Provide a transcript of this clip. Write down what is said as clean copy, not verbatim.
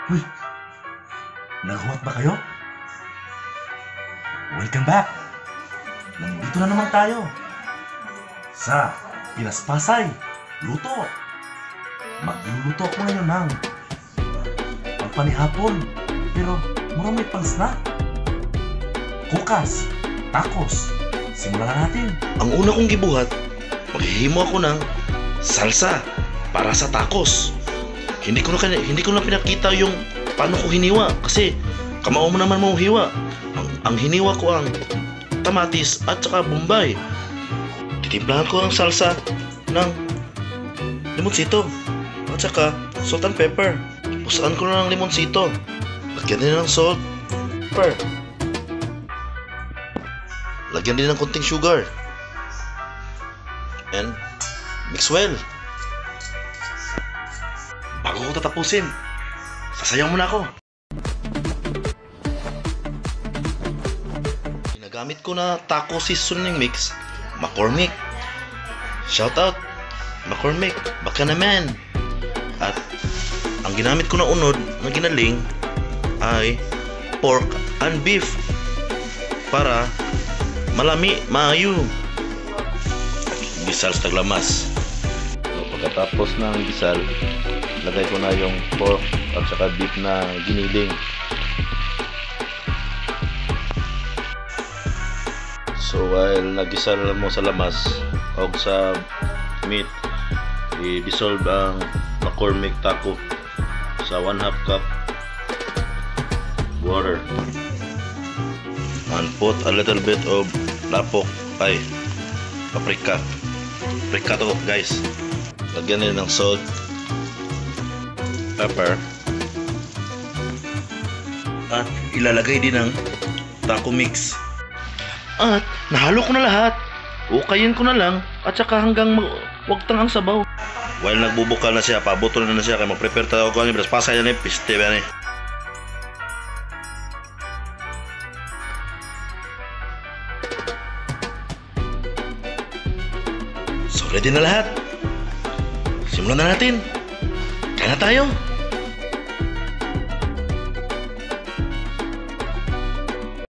Uy, naguhat ba kayo? Welcome back! Nandito na naman tayo sa Pinaspasay Luto. Magluluto ako ngayon ng pangpanihapon, pero mura may pang-snack. Kukas, tacos. Simulan na natin. Ang una kong gibuhat, maghihimo ako ng salsa para sa tacos. Hindi ko na pinakita yung paano ko hiniwa kasi kamao mo naman mo hiwa. Ang hiniwa ko ang kamatis at saka bombay. Titimplahan ko ang salsa ng limonsito at saka salt and pepper. Pusaan ko na ng limonsito. Lagyan din ng salt, pepper. Lagyan din ng konting sugar. And mix well. Bago ko tatapusin, sasayaw muna ako. Ginagamit ko na taco seasoning mix, McCormick. Shout out, McCormick, baka naman. At ang ginamit ko na unod na ginaling ay pork and beef para malami, maayo. Gisal sa taglamas. So, pagkatapos ng gisal, lagay ko na yung pork at saka beef na giniling. So while nagisal mo sa lamas o sa meat, i-dissolve ang McCormick taco sa 1/2 cup water and put a little bit of paprika to guys. Lagyan nyo ng salt, pepper, at ilalagay din ng taco mix. At nahalo ko na lahat. Ukayin ko na lang at saka hanggang wagtang ang sabaw. While nagbubuka na siya, pabuto na siya kaya mag-prepare tayo ko ni pasay na piste ba ni. So ready na lahat. Simulan na natin. Kaya na tayo.